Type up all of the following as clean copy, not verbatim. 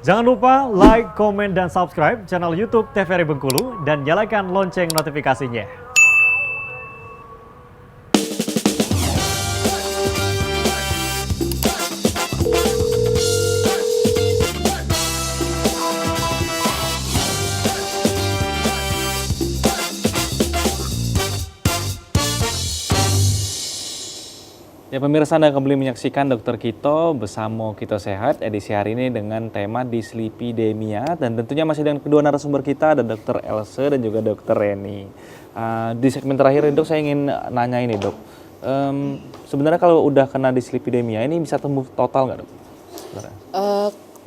Jangan lupa like, komen, dan subscribe channel YouTube TVRI Bengkulu dan nyalakan lonceng notifikasinya. Ya pemirsa, Anda kembali menyaksikan Dokter Kito bersama Kito Sehat edisi hari ini dengan tema dislipidemia, dan tentunya masih dengan kedua narasumber kita, ada Dokter Else dan juga Dokter Reni. Di segmen terakhir ini, Dok, saya ingin nanya ini, Dok. Sebenarnya kalau udah kena dislipidemia ini bisa sembuh total nggak, Dok?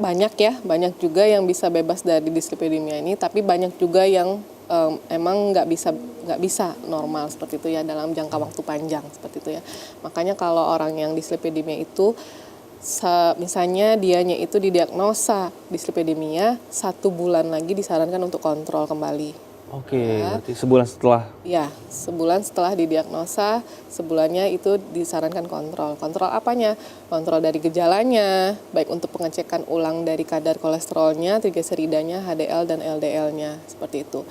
Banyak ya, banyak juga yang bisa bebas dari dislipidemia ini, tapi banyak juga yang emang nggak bisa normal seperti itu ya dalam jangka waktu panjang seperti itu ya. Makanya kalau orang yang dislipidemia itu misalnya dianya itu didiagnosa dislipidemia, 1 bulan lagi disarankan untuk kontrol kembali. Oke, Ya. berarti sebulan setelah. Ya, sebulan setelah didiagnosa, sebulannya itu disarankan kontrol. Kontrol apanya? Kontrol dari gejalanya, baik untuk pengecekan ulang dari kadar kolesterolnya, trigliseridanya, HDL dan LDL-nya, seperti itu.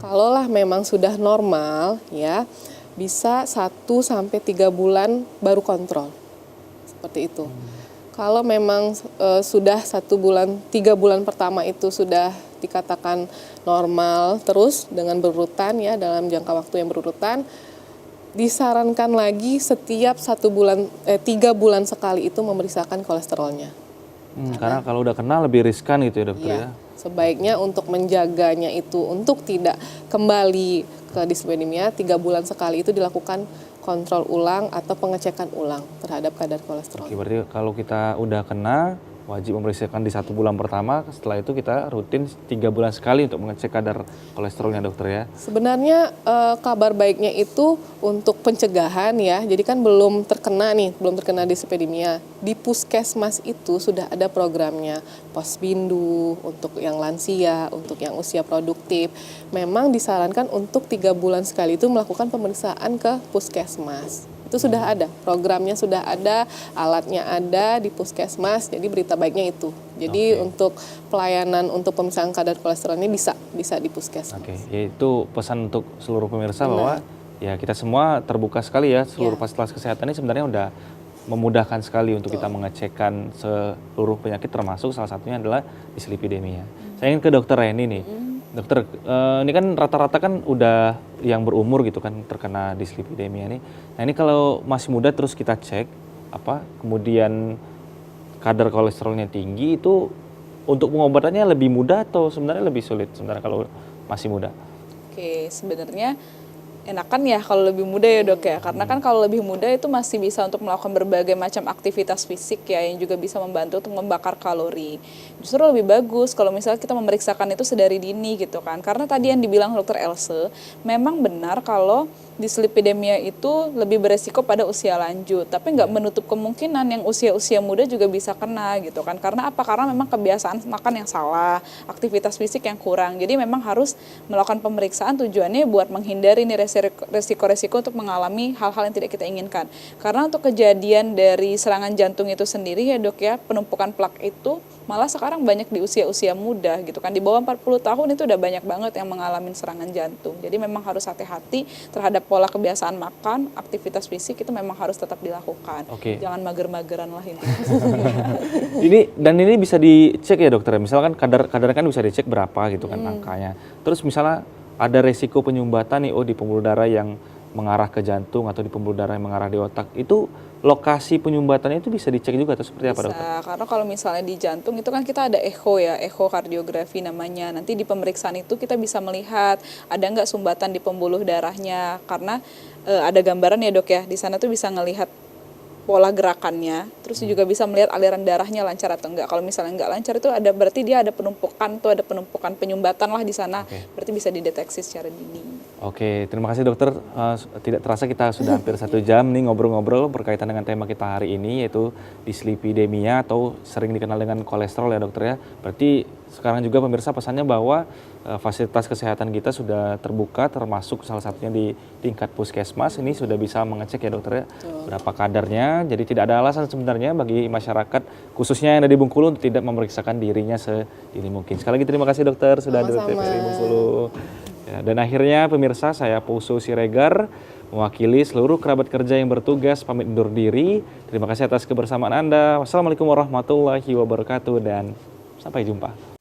Kalaulah memang sudah normal, ya, bisa 1-3 bulan baru kontrol, seperti itu. Kalau memang sudah 1 bulan, 3 bulan pertama itu sudah dikatakan normal terus dengan berurutan ya dalam jangka waktu yang berurutan, disarankan lagi setiap 3 bulan sekali itu memeriksakan kolesterolnya. Karena kalau udah kena lebih riskan gitu ya, Dokter ya. Sebaiknya untuk menjaganya itu untuk tidak kembali ke dislipidemia, 3 bulan sekali itu dilakukan kontrol ulang atau pengecekan ulang terhadap kadar kolesterol. Oke, berarti kalau kita udah kena wajib memeriksakan di 1 bulan pertama, setelah itu kita rutin 3 bulan sekali untuk mengecek kadar kolesterolnya, Dokter ya. Sebenarnya kabar baiknya itu untuk pencegahan ya, jadi kan belum terkena dislipidemia. Di puskesmas itu sudah ada programnya, Posbindu untuk yang lansia, untuk yang usia produktif. Memang disarankan untuk 3 bulan sekali itu melakukan pemeriksaan ke puskesmas. Itu sudah ada, programnya sudah ada, alatnya ada di puskesmas, jadi berita baiknya itu. Jadi untuk pelayanan untuk pemeriksaan kadar kolesterol ini bisa di puskesmas. Oke, yaitu pesan untuk seluruh pemirsa bahwa ya kita semua terbuka sekali ya, seluruh fasilitas kesehatan ini sebenarnya udah memudahkan sekali untuk kita mengecekkan seluruh penyakit, termasuk salah satunya adalah dislipidemia. Saya ingin ke Dokter Reni nih. Dokter, ini kan rata-rata kan udah yang berumur gitu kan terkena dislipidemia ini. Nah ini kalau masih muda terus kita cek, kemudian kadar kolesterolnya tinggi, itu untuk pengobatannya lebih mudah atau sebenarnya lebih sulit sebenarnya kalau masih muda? Oke, sebenarnya enakan ya kalau lebih muda ya, Dok ya, karena kan kalau lebih muda itu masih bisa untuk melakukan berbagai macam aktivitas fisik ya, yang juga bisa membantu untuk membakar kalori. Justru lebih bagus kalau misalnya kita memeriksakan itu sedari dini gitu kan, karena tadi yang dibilang Dokter Else, memang benar kalau dislipidemia itu lebih beresiko pada usia lanjut, tapi nggak menutup kemungkinan yang usia-usia muda juga bisa kena gitu kan. Karena apa? Karena memang kebiasaan makan yang salah, aktivitas fisik yang kurang. Jadi memang harus melakukan pemeriksaan, tujuannya buat menghindari nih resiko-resiko untuk mengalami hal-hal yang tidak kita inginkan. Karena untuk kejadian dari serangan jantung itu sendiri ya, Dok ya, penumpukan plak itu malah sekarang banyak di usia-usia muda gitu kan. Di bawah 40 tahun itu udah banyak banget yang mengalami serangan jantung. Jadi memang harus hati-hati terhadap pola kebiasaan makan, aktivitas fisik itu memang harus tetap dilakukan. Jangan mager-mageran lah intinya. Ini bisa dicek ya, Dokter. Misalkan kadar kan bisa dicek berapa gitu kan angkanya. Terus misalnya ada resiko penyumbatan nih, di pembuluh darah yang mengarah ke jantung atau di pembuluh darah yang mengarah di otak, itu lokasi penyumbatannya itu bisa dicek juga atau seperti apa, Dokter? Bisa, karena kalau misalnya di jantung itu kan kita ada echo ya, echokardiografi namanya. Nanti di pemeriksaan itu kita bisa melihat ada nggak sumbatan di pembuluh darahnya, karena ada gambaran ya, Dok ya, di sana tuh bisa ngelihat pola gerakannya, terus juga bisa melihat aliran darahnya lancar atau enggak. Kalau misalnya enggak lancar itu berarti dia ada penumpukan penyumbatan lah di sana, berarti bisa dideteksi secara dini. Oke, terima kasih dokter. Tidak terasa kita sudah hampir 1 jam nih ngobrol-ngobrol berkaitan dengan tema kita hari ini, yaitu dislipidemia atau sering dikenal dengan kolesterol ya dokter ya. Berarti sekarang juga pemirsa pesannya bahwa fasilitas kesehatan kita sudah terbuka, termasuk salah satunya di tingkat puskesmas. Ini sudah bisa mengecek ya dokter ya, berapa kadarnya. Jadi tidak ada alasan sebenarnya bagi masyarakat khususnya yang ada di Bengkulu untuk tidak memeriksakan dirinya sedini mungkin. Sekali lagi terima kasih dokter sudah hadir di TVRI Bengkulu. Ya, dan akhirnya pemirsa, saya Pusu Siregar mewakili seluruh kerabat kerja yang bertugas pamit undur diri. Terima kasih atas kebersamaan Anda. Wassalamualaikum warahmatullahi wabarakatuh dan sampai jumpa.